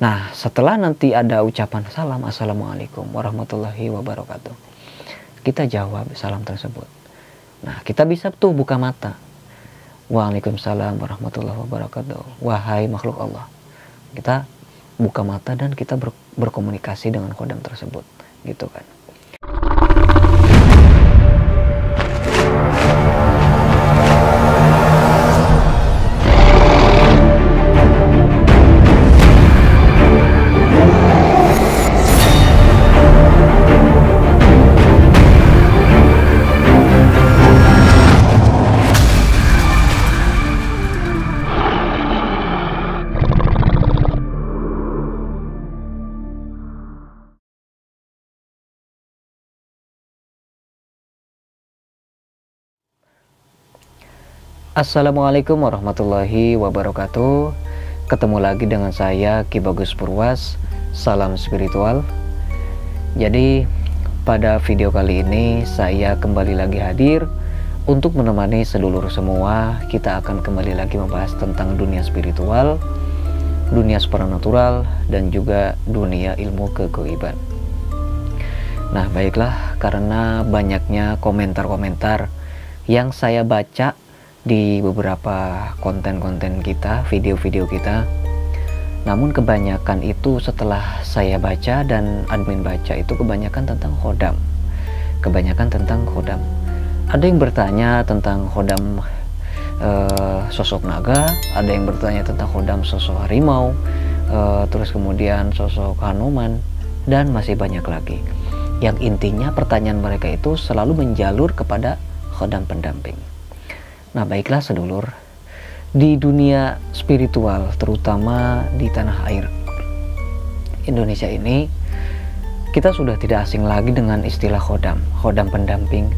Nah, setelah nanti ada ucapan salam, assalamualaikum warahmatullahi wabarakatuh, kita jawab salam tersebut. Nah, kita bisa tuh buka mata. Waalaikumsalam warahmatullahi wabarakatuh. Wahai makhluk Allah. Kita buka mata dan kita berkomunikasi dengan khodam tersebut, gitu kan. Assalamualaikum warahmatullahi wabarakatuh. Ketemu lagi dengan saya Ki Bagus Purwas. Salam spiritual. Jadi pada video kali ini saya kembali lagi hadir untuk menemani sedulur semua. Kita akan kembali lagi membahas tentang dunia spiritual, dunia supranatural, dan juga dunia ilmu kegoiban. Nah, baiklah, karena banyaknya komentar-komentar yang saya baca di beberapa konten-konten kita, video-video kita, namun kebanyakan itu setelah saya baca dan admin baca itu kebanyakan tentang khodam. Ada yang bertanya tentang khodam sosok naga, ada yang bertanya tentang khodam sosok harimau, terus kemudian sosok Hanuman, dan masih banyak lagi. Yang intinya pertanyaan mereka itu selalu menjalur kepada khodam pendamping. Nah, baiklah sedulur, di dunia spiritual, terutama di tanah air Indonesia ini, kita sudah tidak asing lagi dengan istilah khodam pendamping.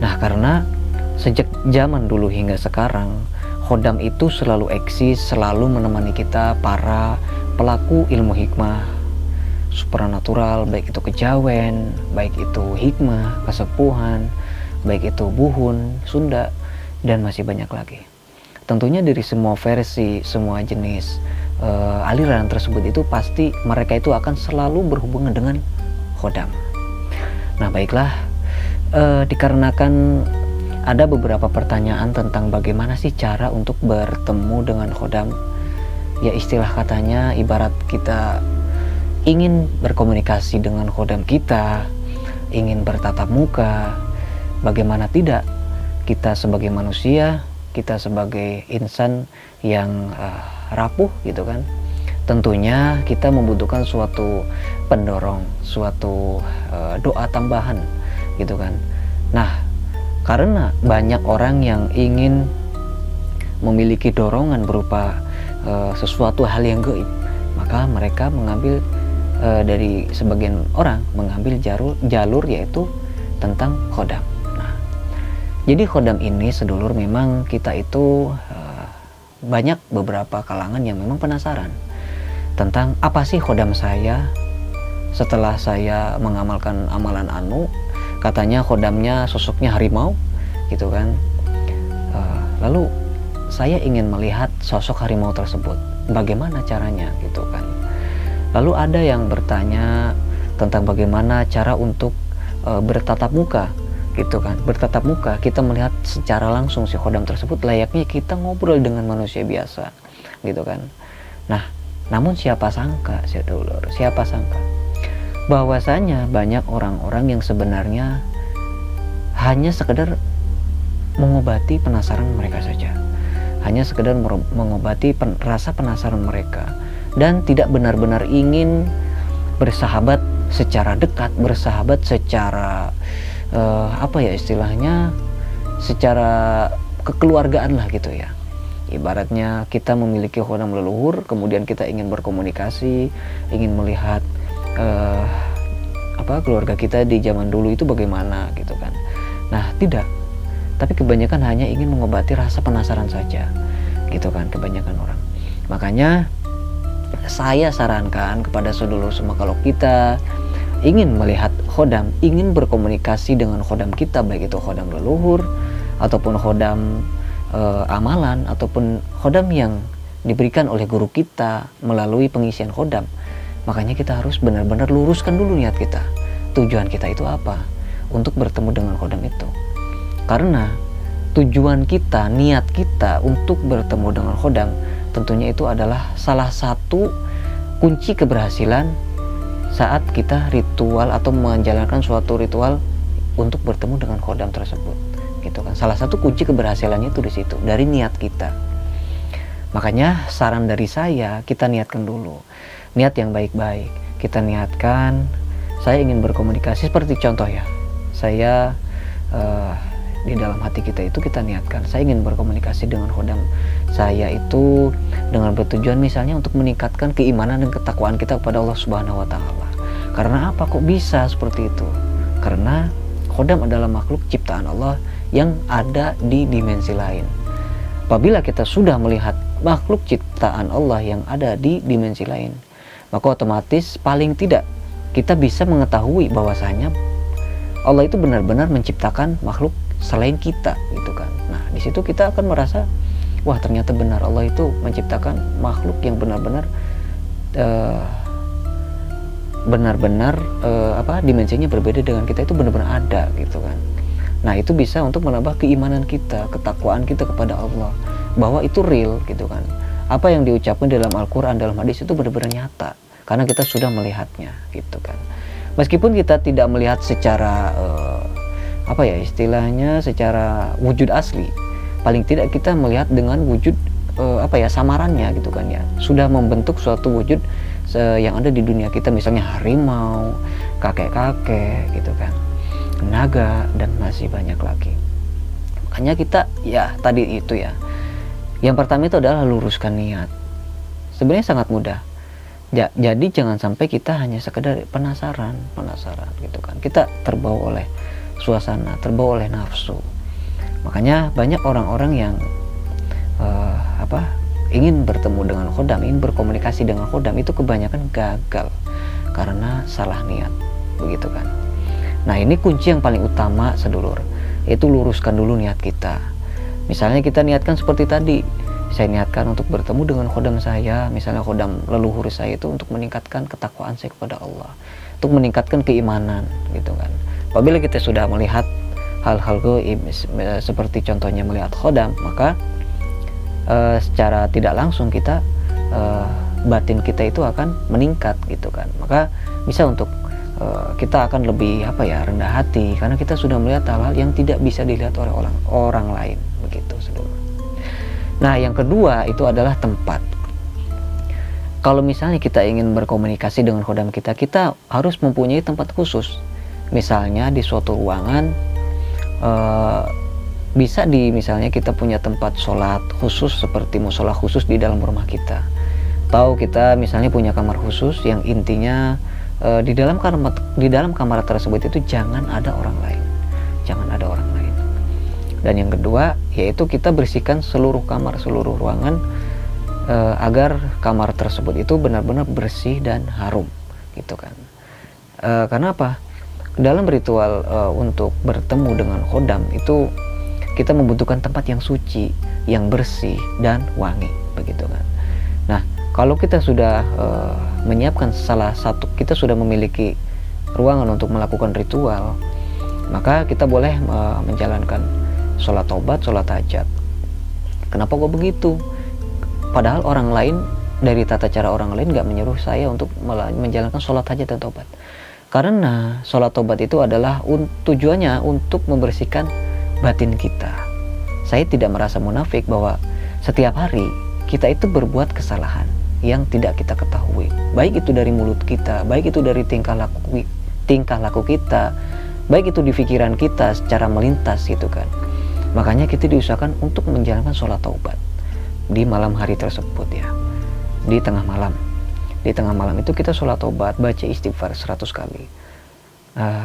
Nah, karena sejak zaman dulu hingga sekarang, khodam itu selalu eksis, selalu menemani kita, para pelaku ilmu hikmah supranatural, baik itu kejawen, baik itu hikmah, kesepuhan, baik itu buhun, Sunda, dan masih banyak lagi. Tentunya dari semua versi, semua jenis aliran tersebut itu pasti mereka itu akan selalu berhubungan dengan khodam. Nah, baiklah, dikarenakan ada beberapa pertanyaan tentang bagaimana sih cara untuk bertemu dengan khodam. Ya, istilah katanya ibarat kita ingin berkomunikasi dengan khodam kita, ingin bertatap muka, bagaimana tidak kita sebagai manusia, kita sebagai insan yang rapuh gitu kan, tentunya kita membutuhkan suatu pendorong, suatu doa tambahan gitu kan. Nah, karena banyak orang yang ingin memiliki dorongan berupa sesuatu hal yang gaib, maka mereka mengambil dari sebagian orang mengambil jalur yaitu tentang khodam. Jadi khodam ini sedulur, memang kita itu banyak beberapa kalangan yang memang penasaran tentang apa sih khodam saya. Setelah saya mengamalkan amalan anu, katanya khodamnya sosoknya harimau gitu kan. Lalu saya ingin melihat sosok harimau tersebut, bagaimana caranya gitu kan. Lalu ada yang bertanya tentang bagaimana cara untuk bertatap muka gitu kan. Bertatap muka, kita melihat secara langsung si khodam tersebut layaknya kita ngobrol dengan manusia biasa gitu kan. Nah, namun siapa sangka bahwasanya banyak orang-orang yang sebenarnya hanya sekedar mengobati penasaran mereka saja, hanya sekedar mengobati rasa penasaran mereka, dan tidak benar-benar ingin bersahabat secara dekat, bersahabat secara apa ya istilahnya, secara kekeluargaan lah gitu ya. Ibaratnya kita memiliki khodam leluhur, kemudian kita ingin berkomunikasi, ingin melihat keluarga kita di zaman dulu itu bagaimana gitu kan. Nah, tidak, tapi kebanyakan hanya ingin mengobati rasa penasaran saja gitu kan, kebanyakan orang. Makanya saya sarankan kepada sedulur semua, kalau kita ingin melihat khodam, ingin berkomunikasi dengan khodam kita, baik itu khodam leluhur ataupun khodam amalan ataupun khodam yang diberikan oleh guru kita melalui pengisian khodam. Makanya kita harus benar-benar luruskan dulu niat kita. Tujuan kita itu apa? Untuk bertemu dengan khodam itu. Karena tujuan kita, niat kita untuk bertemu dengan khodam, tentunya itu adalah salah satu kunci keberhasilan saat kita ritual atau menjalankan suatu ritual untuk bertemu dengan khodam tersebut, gitu kan. Salah satu kunci keberhasilannya itu di situ, dari niat kita. Makanya saran dari saya, kita niatkan dulu niat yang baik-baik. Kita niatkan, saya ingin berkomunikasi, seperti contoh ya, saya di dalam hati kita itu kita niatkan, saya ingin berkomunikasi dengan khodam saya itu dengan bertujuan misalnya untuk meningkatkan keimanan dan ketakwaan kita kepada Allah Subhanahu wa Ta'ala. Karena apa kok bisa seperti itu? Karena khodam adalah makhluk ciptaan Allah yang ada di dimensi lain. Apabila kita sudah melihat makhluk ciptaan Allah yang ada di dimensi lain, maka otomatis paling tidak kita bisa mengetahui bahwasanya Allah itu benar-benar menciptakan makhluk selain kita, gitu kan. Nah, di situ kita akan merasa, wah ternyata benar Allah itu menciptakan makhluk yang benar-benar dimensinya berbeda dengan kita, itu benar-benar ada, gitu kan. Nah, itu bisa untuk menambah keimanan kita, ketakwaan kita kepada Allah, bahwa itu real, gitu kan. Apa yang diucapkan dalam Al-Quran, dalam hadis itu benar-benar nyata, karena kita sudah melihatnya, gitu kan. Meskipun kita tidak melihat secara istilahnya secara wujud asli, paling tidak kita melihat dengan wujud samarannya, gitu kan ya, sudah membentuk suatu wujud yang ada di dunia kita, misalnya harimau, kakek-kakek, gitu kan, naga, dan masih banyak lagi. Makanya kita ya tadi itu ya, yang pertama itu adalah luruskan niat. Sebenarnya sangat mudah. Jadi jangan sampai kita hanya sekedar penasaran gitu kan. Kita terbawa oleh suasana, terbawa oleh nafsu. Makanya banyak orang-orang yang ingin bertemu dengan khodam, ingin berkomunikasi dengan khodam, itu kebanyakan gagal karena salah niat, begitu kan. Nah, ini kunci yang paling utama sedulur, yaitu luruskan dulu niat kita. Misalnya kita niatkan seperti tadi, saya niatkan untuk bertemu dengan khodam saya, misalnya khodam leluhur saya itu untuk meningkatkan ketakwaan saya kepada Allah, untuk meningkatkan keimanan, gitu kan. Apabila kita sudah melihat hal-hal gaib seperti contohnya melihat khodam, maka secara tidak langsung kita batin kita itu akan meningkat, gitu kan. Maka bisa untuk kita akan lebih rendah hati, karena kita sudah melihat hal-hal yang tidak bisa dilihat oleh orang lain, begitu saudara. Nah, yang kedua itu adalah tempat. Kalau misalnya kita ingin berkomunikasi dengan khodam kita, kita harus mempunyai tempat khusus. Misalnya di suatu ruangan, bisa misalnya kita punya tempat sholat khusus seperti musola khusus di dalam rumah kita, atau kita misalnya punya kamar khusus yang intinya di dalam kamar tersebut itu jangan ada orang lain, Dan yang kedua yaitu kita bersihkan seluruh kamar, seluruh ruangan, agar kamar tersebut itu benar-benar bersih dan harum, gitu kan. Karena apa? Dalam ritual untuk bertemu dengan khodam itu kita membutuhkan tempat yang suci, yang bersih dan wangi, begitu kan. Nah, kalau kita sudah menyiapkan kita sudah memiliki ruangan untuk melakukan ritual, maka kita boleh menjalankan sholat taubat, sholat hajat. Kenapa kok begitu? Padahal orang lain, dari tata cara orang lain nggak menyuruh saya untuk menjalankan sholat hajat dan taubat. Karena sholat taubat itu adalah tujuannya untuk membersihkan batin kita. Saya tidak merasa munafik bahwa setiap hari kita itu berbuat kesalahan yang tidak kita ketahui, baik itu dari mulut kita, baik itu dari tingkah laku kita, baik itu di pikiran kita secara melintas, gitu kan. Makanya kita diusahakan untuk menjalankan sholat taubat di malam hari tersebut ya, di tengah malam itu kita sholat taubat, baca istighfar 100 kali.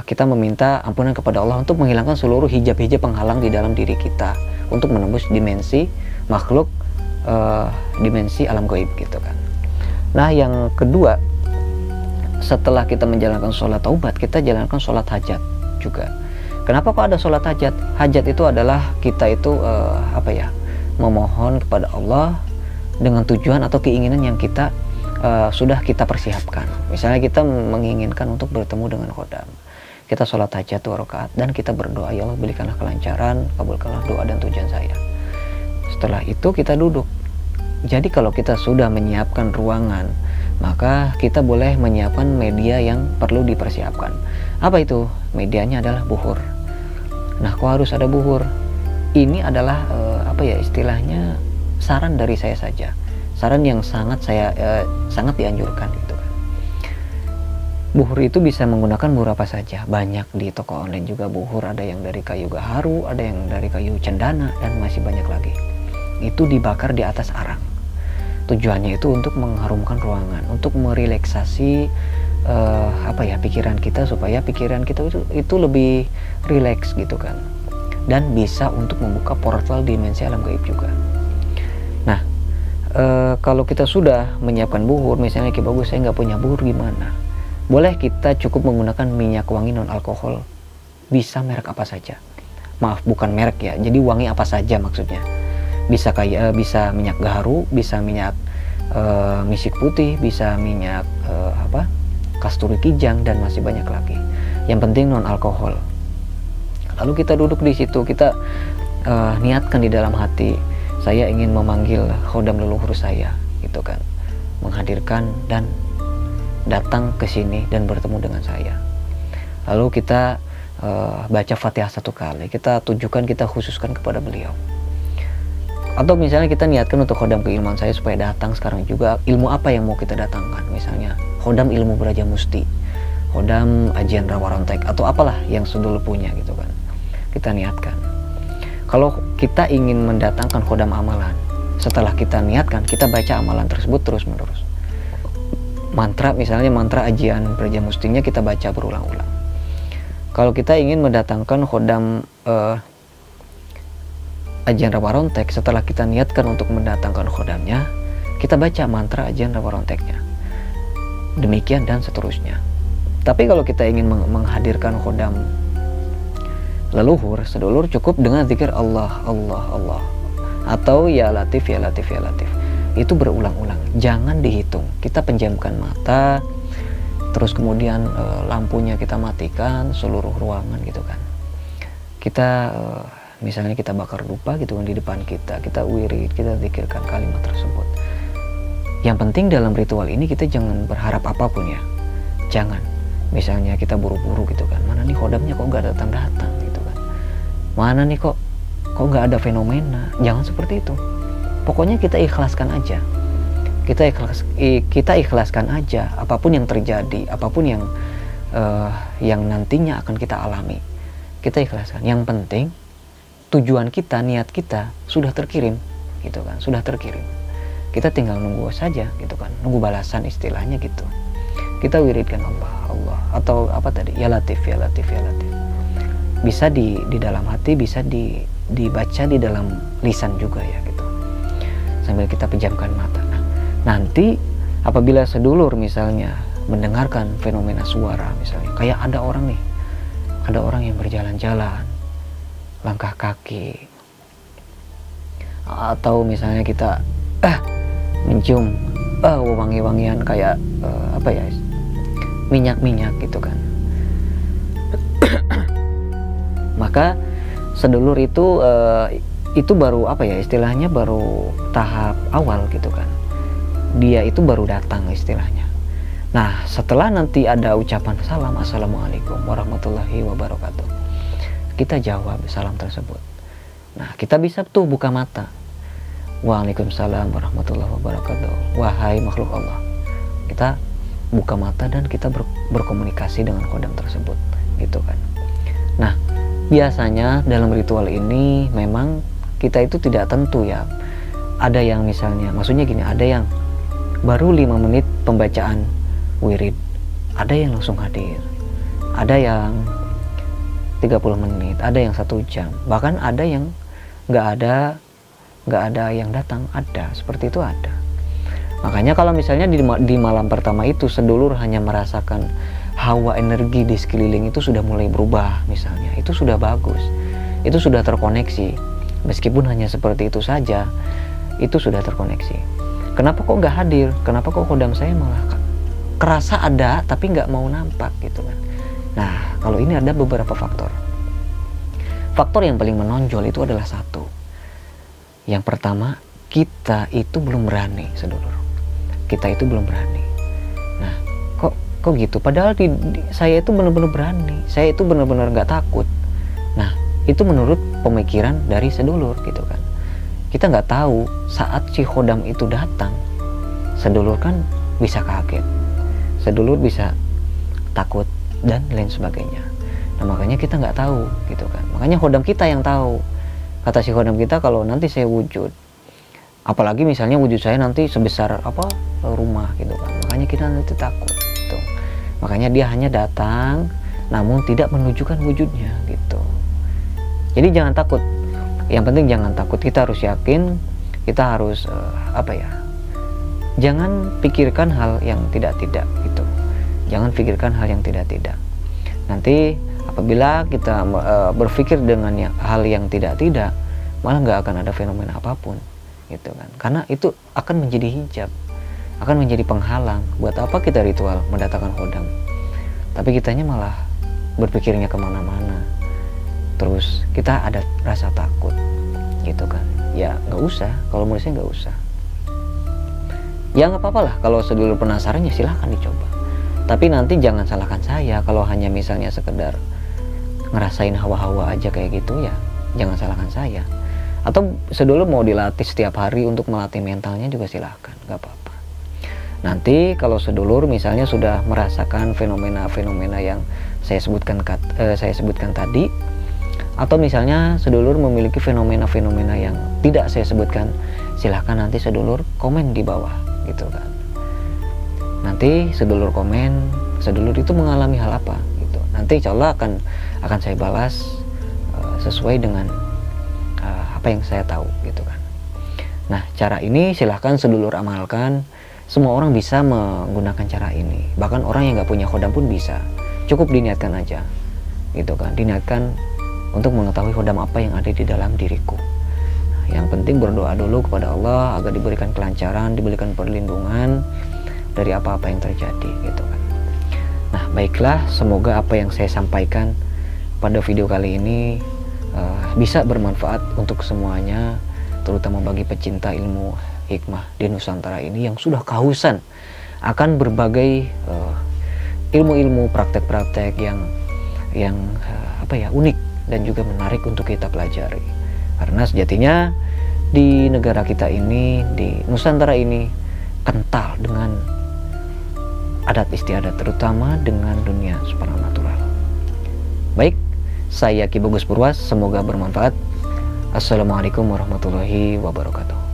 Kita meminta ampunan kepada Allah untuk menghilangkan seluruh hijab-hijab penghalang di dalam diri kita untuk menembus dimensi makhluk, dimensi alam gaib, gitu kan. Nah, yang kedua, setelah kita menjalankan sholat taubat, kita jalankan sholat hajat juga. Kenapa kok ada sholat hajat? Hajat itu adalah kita itu memohon kepada Allah dengan tujuan atau keinginan yang kita sudah kita persiapkan. Misalnya kita menginginkan untuk bertemu dengan khodam, kita sholat hajat 2 rakaat dan kita berdoa, ya Allah berikanlah kelancaran, kabulkanlah doa dan tujuan saya. Setelah itu kita duduk. Jadi kalau kita sudah menyiapkan ruangan, maka kita boleh menyiapkan media yang perlu dipersiapkan. Apa itu? Medianya adalah buhur. Nah, kok harus ada buhur? Ini adalah istilahnya saran dari saya saja. Saran yang sangat dianjurkan gitu kan. Buhur itu bisa menggunakan buhur apa saja. Banyak di toko online juga buhur, ada yang dari kayu gaharu, ada yang dari kayu cendana, dan masih banyak lagi. Itu dibakar di atas arang. Tujuannya itu untuk mengharumkan ruangan, untuk merelaksasi pikiran kita, supaya pikiran kita itu lebih rileks gitu kan. Dan bisa untuk membuka portal dimensi alam gaib juga. Nah, kalau kita sudah menyiapkan buhur, misalnya kayak bagus saya nggak punya buhur, gimana? Boleh kita cukup menggunakan minyak wangi non alkohol, bisa merek apa saja. Maaf, bukan merek ya, jadi wangi apa saja maksudnya. Bisa bisa minyak gaharu, bisa minyak misik putih, bisa minyak kasturi kijang, dan masih banyak lagi. Yang penting non alkohol. Lalu kita duduk di situ, kita niatkan di dalam hati, saya ingin memanggil khodam leluhur saya, gitu kan, menghadirkan dan datang ke sini dan bertemu dengan saya. Lalu kita baca Fatihah 1 kali, kita tujukan, kita khususkan kepada beliau. Atau misalnya kita niatkan untuk khodam keilmuan saya supaya datang sekarang juga. Ilmu apa yang mau kita datangkan? Misalnya khodam ilmu Braja Musti, khodam ajian Rawa Rontek, atau apalah yang Sudul punya gitu kan. Kita niatkan. Kalau kita ingin mendatangkan khodam amalan, setelah kita niatkan, kita baca amalan tersebut terus menerus. Mantra, misalnya mantra ajian Braja Mustinya kita baca berulang-ulang. Kalau kita ingin mendatangkan khodam ajian Rawa Rontek, setelah kita niatkan untuk mendatangkan khodamnya, kita baca mantra ajian Rawa Ronteknya. Demikian dan seterusnya. Tapi kalau kita ingin menghadirkan khodam leluhur, sedulur, cukup dengan zikir Allah, Allah, Allah, atau ya Latif, ya Latif, ya Latif. Itu berulang-ulang, jangan dihitung. Kita penjamkan mata, terus kemudian lampunya kita matikan seluruh ruangan gitu kan. Kita misalnya kita bakar dupa gitu kan di depan kita wirid, kita zikirkan kalimat tersebut. Yang penting dalam ritual ini kita jangan berharap apapun ya, jangan. Misalnya kita buru-buru gitu kan, mana nih khodamnya kok nggak datang-datang gitu kan, mana nih kok nggak ada fenomena. Jangan seperti itu. Pokoknya kita ikhlaskan aja, kita ikhlaskan aja apapun yang terjadi, apapun yang nantinya akan kita alami, kita ikhlaskan. Yang penting tujuan kita, niat kita sudah terkirim gitu kan, sudah terkirim. Kita tinggal nunggu saja gitu kan, nunggu balasan istilahnya gitu. Kita wiridkan Allah, Allah, atau apa tadi, ya Latif, ya Latif, ya Latif. Bisa di dalam hati, bisa dibaca di dalam lisan juga ya gitu, sambil kita pejamkan mata. Nah, nanti apabila sedulur misalnya mendengarkan fenomena suara, misalnya kayak ada orang yang berjalan-jalan, langkah kaki, atau misalnya kita mencium wangi-wangian kayak minyak-minyak gitu kan. Maka sedulur itu baru istilahnya baru tahap awal gitu kan. Dia itu baru datang istilahnya. Nah, setelah nanti ada ucapan salam, assalamualaikum warahmatullahi wabarakatuh, kita jawab salam tersebut. Nah, kita bisa tuh buka mata. Waalaikumsalam warahmatullahi wabarakatuh. Wahai makhluk Allah. Kita buka mata dan kita berkomunikasi dengan khodam tersebut gitu kan. Nah, biasanya dalam ritual ini memang kita itu tidak tentu ya. Ada yang misalnya, maksudnya gini, ada yang baru 5 menit pembacaan wirid, ada yang langsung hadir, ada yang 30 menit, ada yang 1 jam, bahkan ada yang nggak ada yang datang, ada seperti itu, ada. Makanya kalau misalnya di malam pertama itu sedulur hanya merasakan hawa energi di sekeliling itu sudah mulai berubah misalnya, itu sudah bagus, itu sudah terkoneksi. Meskipun hanya seperti itu saja, itu sudah terkoneksi. kenapa kok nggak hadir, kenapa kok khodam saya malah kerasa ada tapi nggak mau nampak gitu kan. Nah, kalau ini ada beberapa faktor. Faktor yang paling menonjol itu adalah satu. Yang pertama, kita itu belum berani, sedulur. Kita itu belum berani. Nah, kok gitu? Padahal saya itu benar-benar berani. Saya itu benar-benar nggak takut. Nah, itu menurut pemikiran dari sedulur gitu kan. Kita nggak tahu saat si khodam itu datang, sedulur kan bisa kaget, sedulur bisa takut dan lain sebagainya. Nah, makanya kita nggak tahu gitu kan. Makanya khodam kita yang tahu. Kata si khodam kita, kalau nanti saya wujud, apalagi misalnya wujud saya nanti sebesar rumah gitu kan, makanya kita nanti takut gitu. Makanya dia hanya datang namun tidak menunjukkan wujudnya gitu. Jadi jangan takut. Yang penting jangan takut. Kita harus yakin. Kita harus jangan pikirkan hal yang tidak-tidak gitu. Jangan pikirkan hal yang tidak-tidak. Nanti apabila kita berpikir dengan hal yang tidak-tidak, malah nggak akan ada fenomena apapun gitu kan. Karena itu akan menjadi hijab, akan menjadi penghalang. Buat apa kita ritual mendatangkan khodam, tapi kitanya malah berpikirnya kemana-mana, terus kita ada rasa takut gitu kan. Ya nggak usah, kalau menurut saya nggak usah. Ya nggak apa-apa lah, kalau sedulur penasaran ya silahkan dicoba. Tapi nanti jangan salahkan saya kalau hanya misalnya sekedar ngerasain hawa-hawa aja kayak gitu, ya jangan salahkan saya. Atau sedulur mau dilatih setiap hari untuk melatih mentalnya juga silahkan, nggak apa-apa. Nanti kalau sedulur misalnya sudah merasakan fenomena-fenomena yang saya sebutkan tadi, atau misalnya sedulur memiliki fenomena-fenomena yang tidak saya sebutkan, silahkan nanti sedulur komen di bawah gitu kan. Nanti sedulur komen, sedulur itu mengalami hal apa gitu. Nanti insya Allah akan saya balas sesuai dengan apa yang saya tahu gitu kan. Nah, cara ini silahkan sedulur amalkan. Semua orang bisa menggunakan cara ini. Bahkan orang yang nggak punya khodam pun bisa. Cukup diniatkan aja gitu kan. Diniatkan untuk mengetahui khodam apa yang ada di dalam diriku. Nah, yang penting berdoa dulu kepada Allah agar diberikan kelancaran, diberikan perlindungan dari apa-apa yang terjadi gitu kan. Nah, baiklah, semoga apa yang saya sampaikan pada video kali ini bisa bermanfaat untuk semuanya, terutama bagi pecinta ilmu hikmah di Nusantara ini yang sudah kehausan akan berbagai ilmu-ilmu praktek-praktek yang unik dan juga menarik untuk kita pelajari. Karena sejatinya di negara kita ini, di Nusantara ini kental dengan adat istiadat, terutama dengan dunia supranatural. Baik, saya Ki Bagus Purwas, semoga bermanfaat. Assalamualaikum warahmatullahi wabarakatuh.